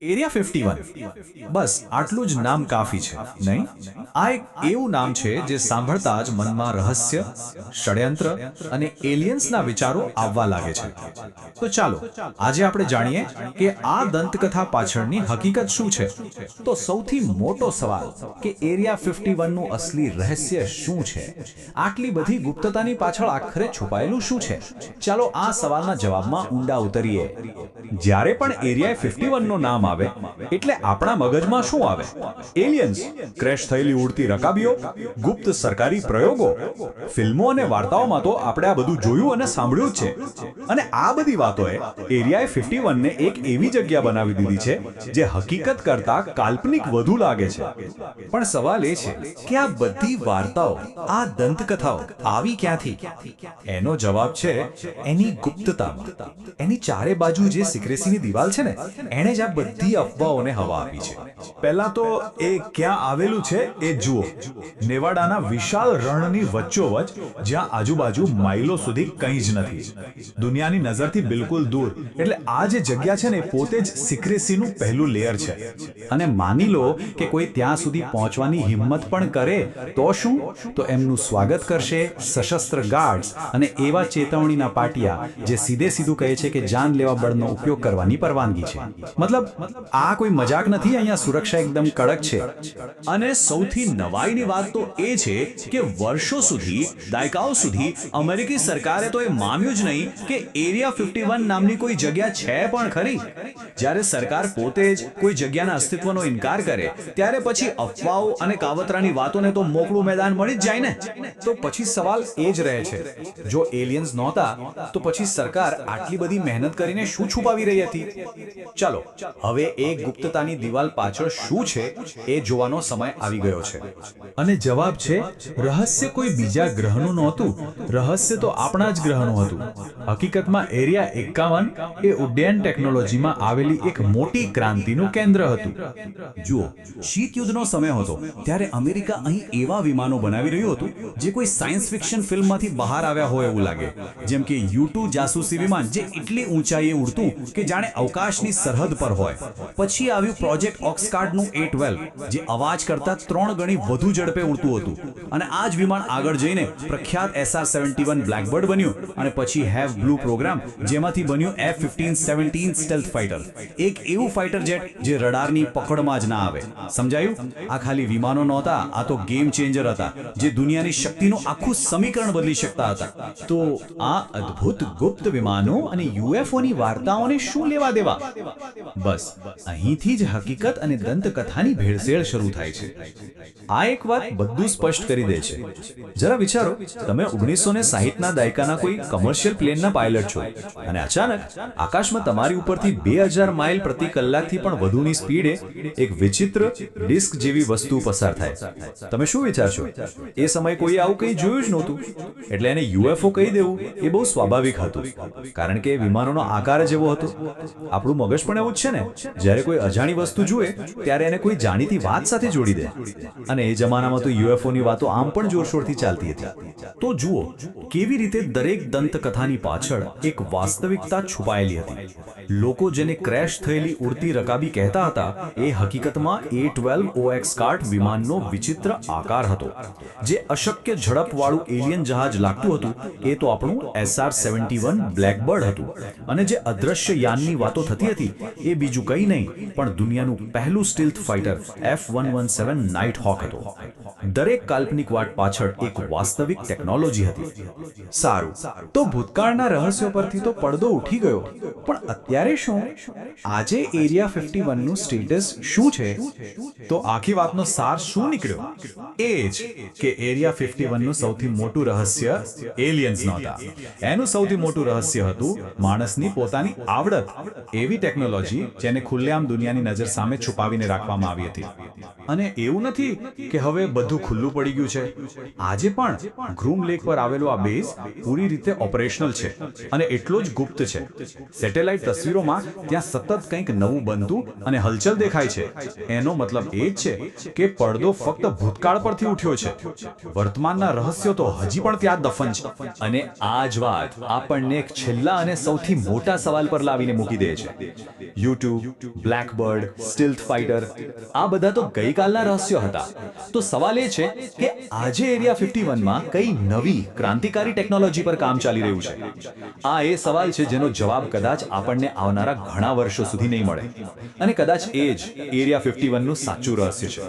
Area 51 બસ આટલું જ નામ કાફી છે નહીં? આ એક એવું નામ છે જે સાંભળતા જ મનમાં રહસ્ય, ષડયંત્ર અને એલિયન્સના વિચારો આવવા લાગે છે. તો ચાલો આજે આપણે જાણીએ કે આ દંતકથા પાછળની હકીકત શું છે. તો સૌથી મોટો સવાલ કે એરિયા 51 નું અસલી રહસ્ય શું છે? આટલી બધી ગુપ્તતાની પાછળ આખરે છુપાયેલું શું છે? ચાલો આ સવાલના જવાબમાં ઊંડા ઉતરીએ. જ્યારે પણ એરિયા 51 નું નામ આવે એટલે આપણા મગજમાં શું આવે? એલિયન્સ, ક્રેશ થયેલી ઉડતી રકાબીઓ, ગુપ્ત સરકારી પ્રયોગો. ફિલ્મો અને વાર્તાઓમાં તો આપણે આ બધું જોયું અને સાંભળ્યું જ છે. અને આ બધી વાતોએ એરિયા 51 ને એક એવી જગ્યા બનાવી દીધી છે જે હકીકત કરતા કાલ્પનિક વધુ લાગે છે. પણ સવાલ એ છે કે આ બધી વાર્તાઓ, આ દંતકથાઓ આવી ક્યાંથી? એનો જવાબ છે એની ગુપ્તતામાં. એની ચારે બાજુ જે સિક્રેસીની દિવાલ છે ને, એણે જ આ બધી અફવાઓને હવા આપી છે. પહેલા તો એ ક્યાં આવેલું છે એ જુઓ. નેવાડાના વિશાળ રણની વચ્ચોવચ, જ્યાં આજુબાજુ માઇલો સુધી કંઈ જ નથી, દુનિયાની નજરથી બિલકુલ દૂર. એટલે આ જે જગ્યા છે ને, પોતે જ સિક્રેસીનું પહેલું લેયર છે. અને માની લો કે કોઈ ત્યાં સુધી પહોંચવાની હિંમત પણ કરે તો શું? તો એમનું સ્વાગત કરશે સશસ્ત્ર ગાર્ડ્સ અને એવા ચેતવણીના પાટિયા જે સીધે સીધું કહે છે કે જાન લેવા બળનો ઉપયોગ કરવાની પરવાનગી છે. મતલબ આ કોઈ મજાક નથી. અહીંયા સુરક્ષા એકદમ કડક છે. અને સૌથી નવાઈની વાત તો એ છે કે વર્ષો સુધી, દાયકાઓ સુધી અમેરિકી સરકારે તો એ માન્યું જ નહીં કે એરિયા 51 નામની કોઈ જગ્યા છે પણ ખરી. જ્યારે સરકાર પોતે જ કોઈ જગ્યાના અસ્તિત્વનો ઇનકાર કરે ત્યારે પછી અફવાઓ અને કાવતરાની વાતોને તો મોકળું મેદાન મળી જ જાય ને. તો પછી સવાલ એ જ રહે છે, જો એલિયન્સ નહોતા તો પછી સરકાર આટલી બધી મહેનત કરીને શું છુપાવી રહી હતી? ચાલો હવે એ ગુપ્તતાની દિવાલ પાછળ શું છે એ જોવાનો સમય આવી ગયો છે. અને જવાબ છે, રહસ્ય કોઈ બીજા ગ્રહનું નહોતું. રહસ્ય તો આપણા જ ગ્રહનું હતું. હકીકતમાં એરિયા 51 એ ઉડ્ડયન ટેકનોલોજીમાં આવેલી એક મોટી ક્રાંતિનું કેન્દ્ર હતું. જુઓ, શીત યુદ્ધનો સમય હતો ત્યારે અમેરિકા અહીં એવા વિમાનો બનાવી રહ્યું હતું જે કોઈ સાયન્સ ફિક્શન ફિલ્મમાંથી બહાર આવ્યા હોય એવું લાગે. જેમ કે U-2 જાસૂસી વિમાન જે એટલી ઊંચાઈએ ઉડતું કે જાણે અવકાશની સરહદ પર હોય. પછી આવ્યું પ્રોજેક્ટ ઓક્સકાર્ડનું A-12 જે અવાજ કરતા 3 ગણી વધુ ઝડપે ઉડતું હતું. અને આ જ વિમાન આગળ જઈને પ્રખ્યાત SR-71 બ્લેકબર્ડ બન્યું. અને પછી હેવ બ્લુ પ્રોગ્રામ, જેમાંથી બન્યું F-15-17 સ્ટેલ્થ ફાઇટર. એક એવું ફાઇટર જેટ જે રડારની પકડમાં જ ના આવે. સમજાયું? આ ખાલી વિમાનો નહોતા, આ તો ગેમ ચેન્જર હતા જે દુનિયાની શક્તિનું આખું સમીકરણ બદલી શકતા હતા. તો આ અદ્ભુત ગુપ્ત વિમાનો અને UFOની વાર્તાઓને શું લેવા દેવા? બસ અહીંથી જ હકીકત અને દંતકથાની ભેળસેળ શરૂ થાય છે. આ એક વાત બધું સ્પષ્ટ કરી દે છે. જરા વિચારો, તમે 1960ના દાયકાના કોઈ કમર્શિયલ પ્લેનના પાયલટ છો અને અચાનક આકાશમાં તમારી ઉપરથી 2000 માઇલ પ્રતિ કલાકથી પણ વધુની સ્પીડે એક વિચિત્ર ડિસ્ક જેવી વસ્તુ પસાર થાય. તમે શું વિચારશો? એ સમયે કોઈ આવું કંઈ જોયું જ નહોતું. એટલે એને UFO કહી દેવું એ બહુ સ્વાભાવિક હતું, કારણ કે વિમાનોનો આકાર જ એવો હતો. આપણું મગજ પણ એવું જ છે ને, જ્યારે કોઈ અજાણી વસ્તુ જુએ ત્યારે એને કોઈ જાણીતી વાત સાથે જોડી દે. અને એ જમાનામાં તો UFOની વાતો આમ પણ જોરશોરથી ચાલતી હતી. તો જુઓ કેવી રીતે દરેક દંતકથાની પાછળ એક વાસ્તવિકતા છુપાયેલી હતી. લોકો જેને ક્રેશ થયેલી ઉડતી રકાબી કહેતા હતા, એ હકીકતમાં A-12 ઓક્સકાર્ડ વિમાનનો વિચિત્ર આકાર હતો. જે અશક્ય ઝડપવાળું એલિયન જહાજ લાગતું હતું એ તો આપણું SR-71 બ્લેકબર્ડ હતું. અને જે અદ્રશ્ય યાનની વાતો થતી હતી એ બીજું કંઈ નહીં પણ દુનિયાનું પહેલું stealth fighter F-117 night hoc હતો. દરેક કાલ્પનિક વાત પાછળ એક વાસ્તવિક ટેકનોલોજી હતી. સારું, તો ભૂતકાળના રહસ્યો પરથી તો પડદો ઉઠી ગયો, પણ અત્યારે શું? આજે એરિયા 51 નું સ્ટેટસ શું છે? તો આખી વાતનો સાર શું નીકળ્યો? એ જ કે એરિયા 51 નું સૌથી મોટું રહસ્ય એલિયન્સ નહોતા. એનું સૌથી મોટું રહસ્ય હતું માણસની પોતાની આવડત. એવી ટેકનોલોજી જેને ખુલ્લેઆમ દુનિયાની નજર સામે છુપાવીને રાખવામાં આવી હતી. અને એવું નથી કે હવે બધું ખુલ્લું પડી ગયું છે. આજે પણ ગ્રૂમ લેક પર આવેલો આ બેઝ પૂરી રીતે ઓપરેશનલ છે અને એટલો જ ગુપ્ત છે. સેટેલાઇટ તસવીરોમાં ત્યાં સતત કંઈક નવું બનતું અને હલચલ દેખાય છે. એનો મતલબ એ જ છે કે પડદો ફક્ત ભૂતકાળ પરથી ઉઠ્યો છે. વર્તમાનના રહસ્યો તો હજી પણ ત્યાં જ દફન છે. અને આ જ વાત આપણને એક છેલ્લા અને સૌથી મોટા સવાલ પર લાવીને મૂકી દે છે. યુટ્યુબ, બ્લેકબર્ડ, સ્ટીલ્થ ફાઇટર, આ બધા તો ગઈકાલના રહસ્યો હતા. તો સવાલ એ છે કે આજે એરિયા 51માં કઈ નવી ક્રાંતિકારી ટેકનોલોજી પર કામ ચાલી રહ્યું છે. આ એ સવાલ છે જેનો જવાબ કદાચ આપણને આવનારા ઘણા વર્ષો સુધી નહીં મળે. અને કદાચ એ જ એરિયા 51નું સાચું રહસ્ય છે.